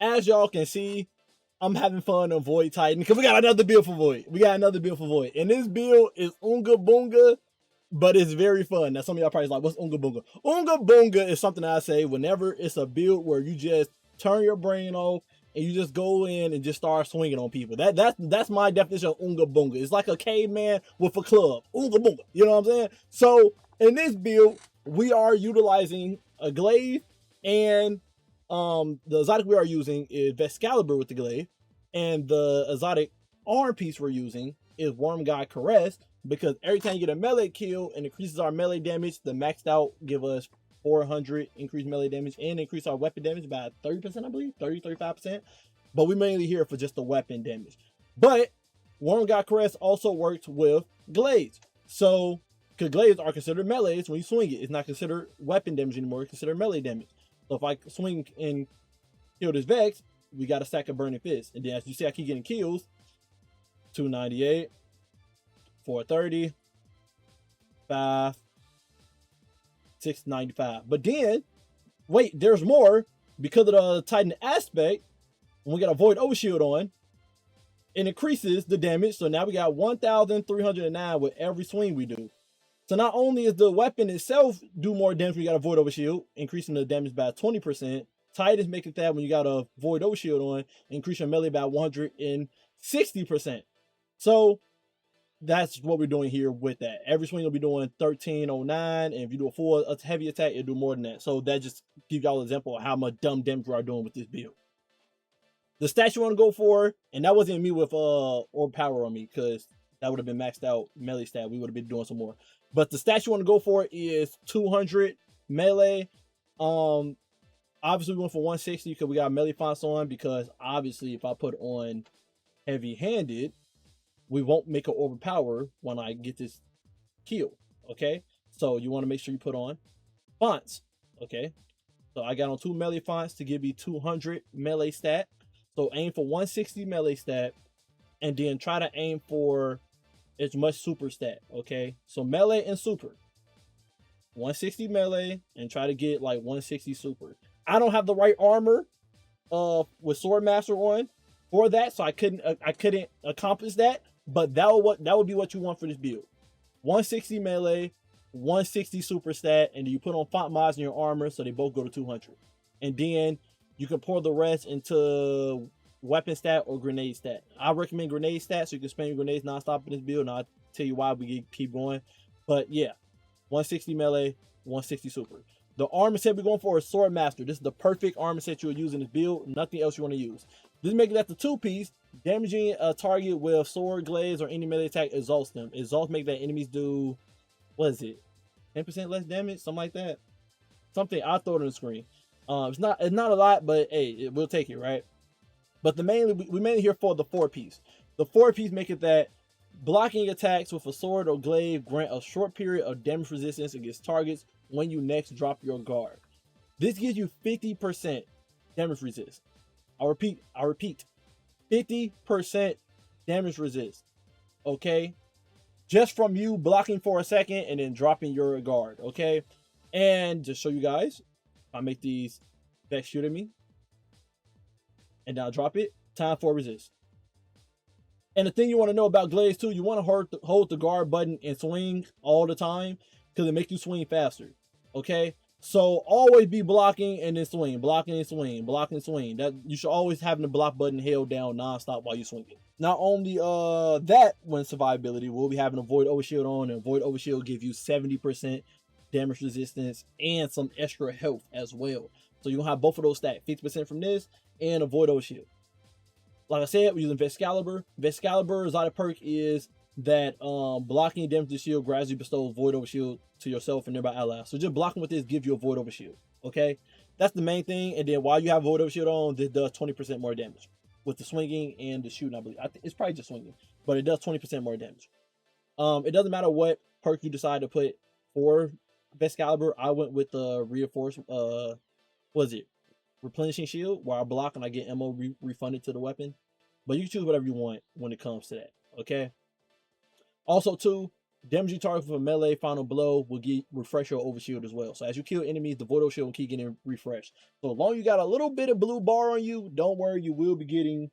as y'all can see, I'm having fun on Void Titan because we got another build for Void. And this build is Unga Bunga, but it's very fun. Now, some of y'all probably like, what's Unga Bunga? Unga Bunga is something I say whenever it's a build where you just turn your brain off and you just go in and just start swinging on people. That's my definition of Unga Bunga. It's like a caveman with a club. Unga Bunga. You know what I'm saying? So in this build, we are utilizing a glaive, and the exotic we are using is Vescalibur with the glaive, and the exotic arm piece we're using is Worm God Caress, because every time you get a melee kill and increases our melee damage, the maxed out give us 400 increased melee damage and increase our weapon damage by 30%, I believe, 35%. But we mainly here for just the weapon damage. But Worm God Caress also works with glaives. So, because glaives are considered melees when you swing it. It's not considered weapon damage anymore, it's considered melee damage. So if I swing and kill this Vex, we got a stack of Burning Fist. And then as you see, I keep getting kills. 298, 430, 5, 695. But then, wait, there's more. Because of the Titan aspect, when we got a Void Overshield on, it increases the damage. So now we got 1,309 with every swing we do. So not only is the weapon itself do more damage when you got a Void Overshield, increasing the damage by 20%, Titan's making that when you got a Void Overshield on, increase your melee by 160%. So that's what we're doing here with that. Every swing will be doing 1309, and if you do a full heavy attack, it'll do more than that. So that just gives y'all an example of how much dumb damage we are doing with this build. The stats you want to go for, and that wasn't me with Orb Power on me, because that would have been maxed out melee stat. We would have been doing some more. But the stats you want to go for is 200 melee. Obviously we went for 160 because we got melee fonts on, because obviously if I put on heavy-handed, we won't make an overpower when I get this kill. Okay, so you want to make sure you put on fonts. Okay, so I got on 2 melee fonts to give you 200 melee stat. So aim for 160 melee stat, and then try to aim for as much super stat. Okay, so melee and super, 160 melee, and try to get like 160 super. I don't have the right armor with Swordmaster on for that, so I couldn't accomplish that. But that would be what you want for this build: 160 melee, 160 super stat, and then you put on font mods in your armor so they both go to 200. And then you can pour the rest into weapon stat or grenade stat. I recommend grenade stat so you can spam your grenades non-stop in this build, and I'll tell you why we keep going. But yeah, 160 melee, 160 super. The armor set we're going for is Swordmaster. This is the perfect armor set you'll use in this build. Nothing else you want to use. This makes that the 2-piece. Damaging a target with sword, glaives, or any melee attack exalts them. Exalts make that enemies do, what is it, 10% less damage? Something like that. Something, I'll throw it on the screen. It's not a lot, but hey, we'll take it, right? But we mainly here for the 4-piece. The 4-piece make it that blocking attacks with a sword or glaive grant a short period of damage resistance against targets when you next drop your guard. This gives you 50% damage resist. I repeat, 50% damage resist. Okay? Just from you blocking for a second and then dropping your guard. Okay? And just show you guys, I make these Vex shoot at me, and now drop it. Time for resist. And the thing you want to know about glaives too, you want to hold the guard button and swing all the time, because it makes you swing faster. Okay, so always be blocking and then swing, blocking and swing, blocking and swing. That you should always have the block button held down non-stop while you swing it. Not only that, when survivability, we'll be having a Void Overshield on, and Void Overshield give you 70% damage resistance and some extra health as well. So you're gonna have both of those stats, 50% from this and a Void Overshield. Like I said, we're using Vescalibur. Vescalibur exotic perk is that blocking damage to shield gradually bestows Void Overshield to yourself and nearby allies. So just blocking with this gives you a Void Overshield. Okay, that's the main thing. And then while you have Void Overshield on, this does 20% more damage with the swinging and the shooting. I believe it's probably just swinging, but it does 20% more damage. It doesn't matter what perk you decide to put for Vescalibur. I went with the reinforced. What is it? Replenishing shield, where I block and I get ammo refunded to the weapon. But you can choose whatever you want when it comes to that. Okay. Also too, Damage you target for a melee final blow will refresh your overshield as well. So as you kill enemies, the void overshield will keep getting refreshed. So as long as you got a little bit of blue bar on you, don't worry, you will be getting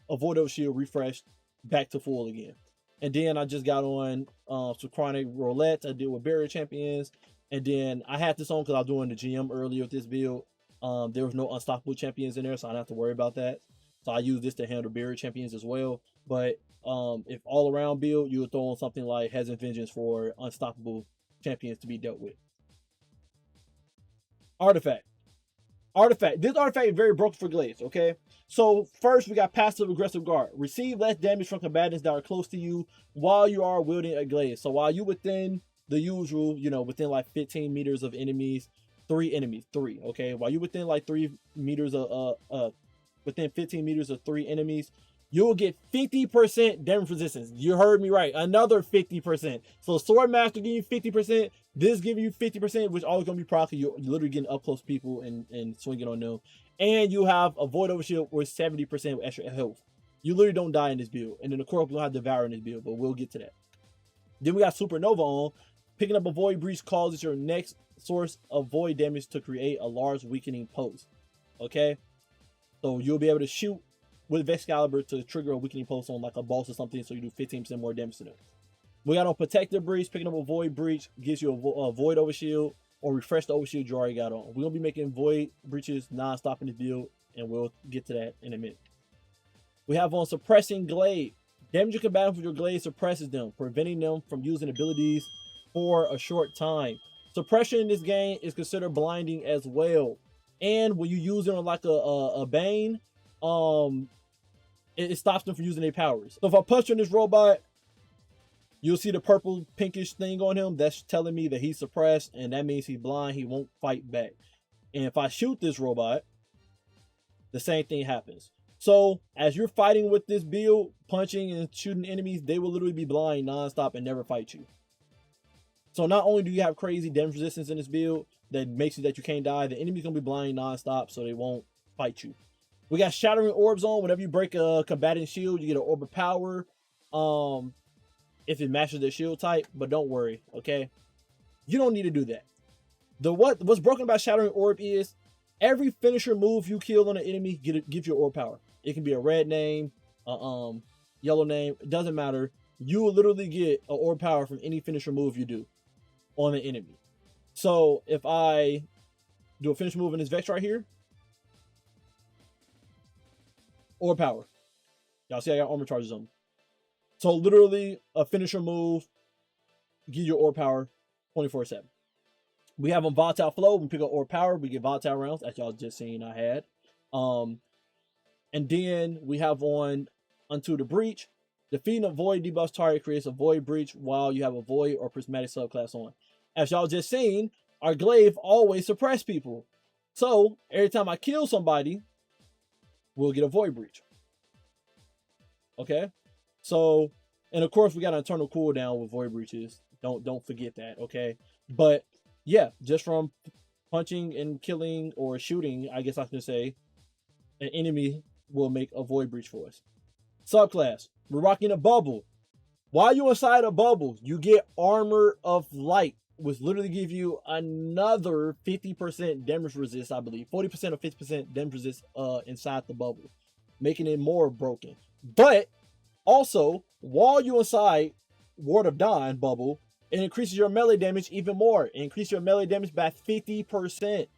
a void overshield refreshed back to full again. And then I just got on some chronic roulette. I did with barrier champions. And then I had this on because I was doing the GM earlier with this build. There was no unstoppable champions in there, so I don't have to worry about that. So I use this to handle barrier champions as well. But if all around build, you would throw on something like Hesitant Vengeance for unstoppable champions to be dealt with. Artifact. This artifact is very broken for glaives, okay? So first we got passive aggressive guard. Receive less damage from combatants that are close to you while you are wielding a glaive. So while you within the usual, you know, within like 15 meters of enemies, three, okay? While you within like 3 meters of within 15 meters of 3 enemies, you'll get 50% damage resistance. You heard me right. Another 50%. So Sword Master give you 50%. This give you 50%, which always gonna be proc. You're literally getting up close people and swinging on them. And you have a Void Overshield with 70% extra health. You literally don't die in this build. And then of course we'll have Devour in this build, but we'll get to that. Then we got Supernova on. Picking up a Void Breach causes your next source of Void damage to create a large weakening post. Okay? So you'll be able to shoot with Vexcalibur to trigger a weakening post on like a boss or something, so you do 15% more damage to them. We got on Protective Breach. Picking up a Void Breach gives you a Void Overshield or refresh the Overshield you already got on. We're going to be making Void Breaches non-stop in this build, and we'll get to that in a minute. We have on Suppressing Glade. Damage your combatants with your glade suppresses them, preventing them from using abilities for a short time. Suppression in this game is considered blinding as well. And when you use it on like a Bane, it stops them from using their powers. So if I punch on this robot, you'll see the purple pinkish thing on him. That's telling me that he's suppressed, and that means he's blind. He won't fight back. And if I shoot this robot, the same thing happens. So as you're fighting with this build, punching and shooting enemies, they will literally be blind non-stop and never fight you. So not only do you have crazy damage resistance in this build that makes it that you can't die, the enemy's gonna be blind non-stop, so they won't fight you. We got Shattering Orbs on. Whenever you break a combatant shield, you get an Orb of Power. If it matches their shield type, but don't worry, okay? You don't need to do that. What's broken about Shattering Orb is every finisher move you kill on an enemy gives you Orb Power. It can be a red name, yellow name, it doesn't matter. You will literally get an Orb Power from any finisher move you do on an enemy. So if I do a finish move in this Vex right here, Orb Power. Y'all see I got armor charges on me. So literally a finisher move, give you Orb Power 24/7. We have on Volatile Flow. We pick up Orb Power. We get Volatile rounds, as y'all just seen I had. And then we have on Unto the Breach. Defeating a Void debuffs target creates a Void Breach while you have a Void or Prismatic subclass on. As y'all just seen, our glaive always suppress people. So every time I kill somebody, we'll get a Void Breach. Okay? So, and of course we got an eternal cooldown with Void Breaches. Don't forget that, okay? But yeah, just from punching and killing or shooting, I guess I can say, an enemy will make a Void Breach for us. Subclass, we're rocking a bubble. While you're inside a bubble, you get Armor of Light, which literally give you another 50% damage resist, I believe. 40% or 50% damage resist inside the bubble, making it more broken. But also, while you're inside Ward of Dawn bubble, it increases your melee damage even more. It increases your melee damage by 50%.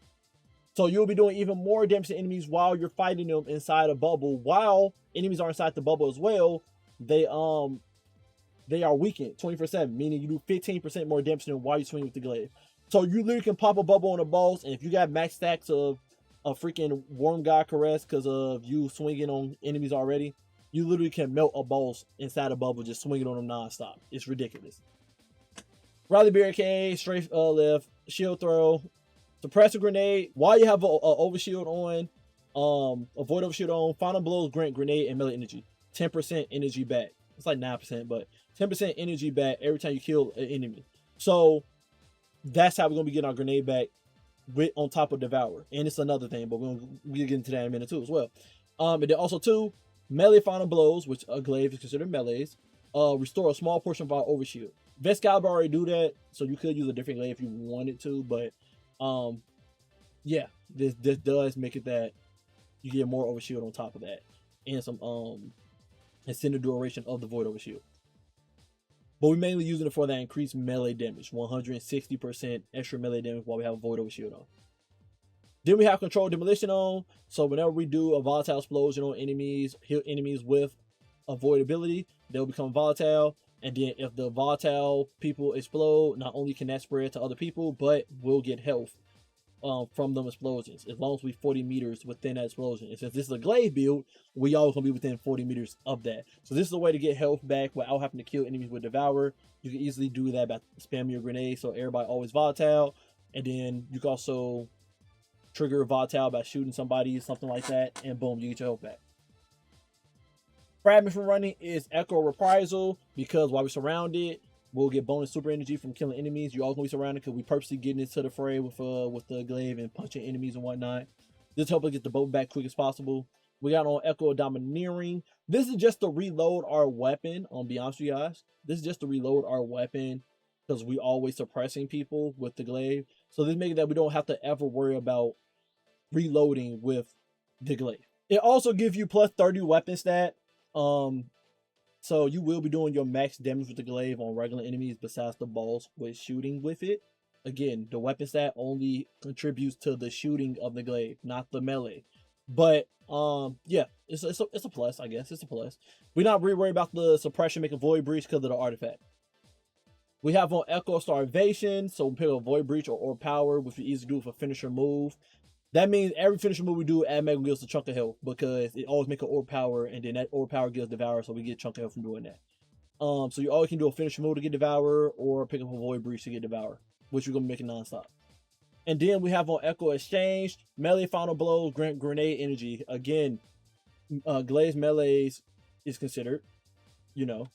So you'll be doing even more damage to enemies while you're fighting them inside a bubble. While enemies are inside the bubble as well, they are weakened 24/7, meaning you do 15% more damage to them while you swing with the glaive. So you literally can pop a bubble on a boss, and if you got max stacks of a freaking Worm God Caress because of you swinging on enemies already, you literally can melt a boss inside a bubble just swinging on them non-stop. It's ridiculous. Rally Barricade, straight left, shield throw, Suppressor Grenade. While you have a overshield on, a Void Overshield on, final blows grant grenade and melee energy. 10% energy back. It's like 9%, but 10% energy back every time you kill an enemy. So that's how we're gonna be getting our grenade back with on top of Devour. And it's another thing, but we'll get into that in a minute too as well. And then also too, melee final blows, which a glaive is considered melees, restore a small portion of our overshield. Vescalibur already do that, so you could use a different glaive if you wanted to, but yeah, this does make it that you get more overshield on top of that, and some extended duration of the void overshield. But we're mainly using it for that increased melee damage, 160% extra melee damage while we have a void overshield on. Then we have controlled demolition on, so whenever we do a volatile explosion on enemies, hit enemies with a void ability, they'll become volatile. And then if the volatile people explode, not only can that spread to other people, but we'll get health from them explosions, as long as we 40 meters within that explosion. And since this is a glaive build, we always gonna be within 40 meters of that. So this is a way to get health back without having to kill enemies with Devour. You can easily do that by spamming your grenade, so everybody always volatile. And then you can also trigger volatile by shooting somebody, something like that, and boom, you get your health back. Fragment from running is Echo Reprisal, because while we're surrounded, we'll get bonus super energy from killing enemies. You're always gonna be surrounded because we purposely getting into the fray with the glaive and punching enemies and whatnot. This helps us get the boat back quick as possible. We got on Echo of Domineering. This is just to reload our weapon. I'll be honest with you guys. This is just to reload our weapon because we always suppressing people with the glaive. So this makes it that we don't have to ever worry about reloading with the glaive. It also gives you plus 30 weapon stat. So you will be doing your max damage with the glaive on regular enemies besides the boss with shooting with it. Again, the weapon stat only contributes to the shooting of the glaive, not the melee. But yeah, it's a plus, I guess. It's a plus. We're not really worried about the suppression making void breach because of the artifact. We have on Echo Starvation, so we pick a void breach or power, which we easily do for finisher move. That means every finisher move we do, automatically gives us a chunk of health because it always make an orb power, and then that orb power gives Devour, so we get a chunk of health from doing that. So you always can do a finisher move to get Devour, or pick up a void breach to get Devour, which we're gonna make it non-stop. And then we have on Echo Exchange, melee final blows, grant grenade energy. Again, glaive melees is considered, you know,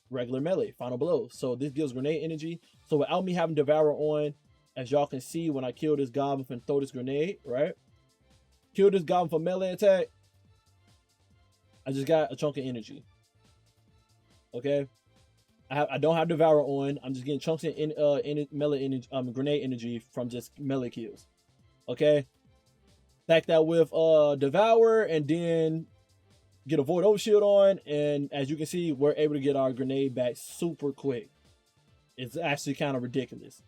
regular melee final blows. So this gives grenade energy. So without me having Devour on, as y'all can see, when I kill this goblin and throw this grenade, right? Kill this goblin for melee attack. I just got a chunk of energy. Okay, I don't have Devour on. I'm just getting chunks in melee energy, grenade energy from just melee kills. Okay, stack that with Devour, and then get a void overshield on, and as you can see, we're able to get our grenade back super quick. It's actually kind of ridiculous.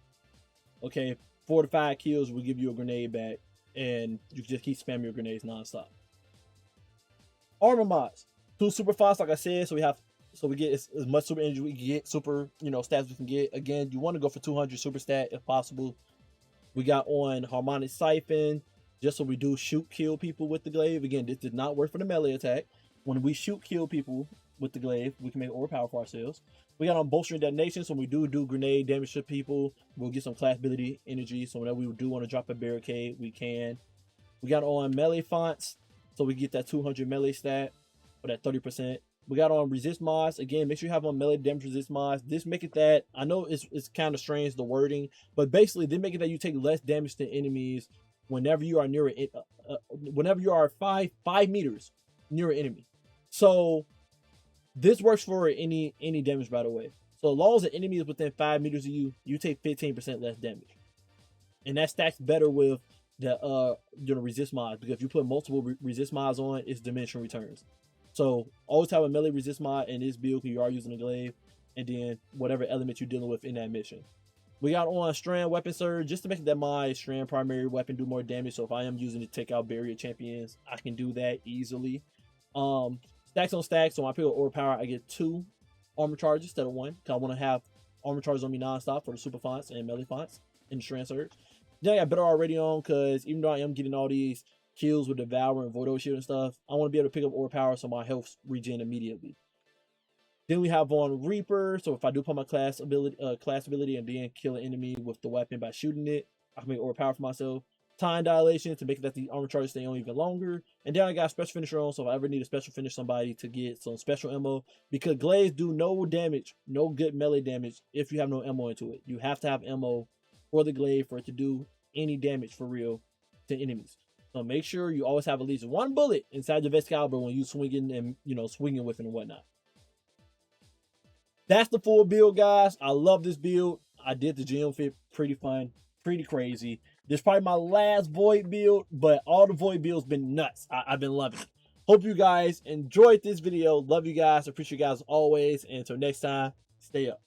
Okay, 4 to 5 kills will give you a grenade back, and you can just keep spamming your grenades non-stop. Armor mods, 2 super fast, like I said, so we get as much super energy we can get, super stats we can get. Again, you want to go for 200 super stat if possible. We got on Harmonic Siphon, just so we do shoot kill people with the glaive. Again, this did not work for the melee attack. When we shoot kill people with the glaive, we can make overpower for ourselves. We got on Bolstering Detonation, so when we do grenade damage to people, we'll get some class ability energy. So whenever we do want to drop a barricade, we can. We got on melee fonts, so we get that 200 melee stat for that 30%. We got on resist mods. Again, make sure you have on melee damage resist mods. This make it that, I know it's kind of strange, the wording, but basically they make it that you take less damage to enemies whenever you are near it, whenever you are 5 meters near an enemy. So this works for any damage, by the way. So as long as the enemy is within 5 meters of you, you take 15% less damage, and that stacks better with the resist mods, because if you put multiple resist mods on, it's diminishing returns. So always have a melee resist mod in this build because you are using a glaive, and then whatever element you're dealing with in that mission. We got on Strand Weapon Surge, just to make it that my Strand primary weapon do more damage. So if I am using it to take out barrier champions, I can do that easily. Stacks on stacks, so when I pick up Orb Power, I get 2 armor charges instead of 1, because I want to have armor charges on me non-stop for the super fonts and melee fonts in the Strand Surge. Then I got better already on, because even though I am getting all these kills with Devour and Void Overshield and stuff, I want to be able to pick up Orb Power so my health regen immediately. Then we have on Reaper, so if I do put my class ability and then kill an enemy with the weapon by shooting it, I can make Orb Power for myself. Time Dilation to make it that the armor charges stay on even longer. And then I got special finisher on, so if I ever need a special finish somebody to get some special ammo, because glaives do no damage, no good melee damage if you have no ammo into it. You have to have ammo for the glaive for it to do any damage for real to enemies. So make sure you always have at least 1 bullet inside your Vescalibur when you swinging and swinging with it and whatnot. that's the full build, guys. I love this build. I did the gem fit, pretty fun, pretty crazy. This is probably my last void build, but all the void builds been nuts. I've been loving it. Hope you guys enjoyed this video. Love you guys. Appreciate you guys always. And until next time, stay up.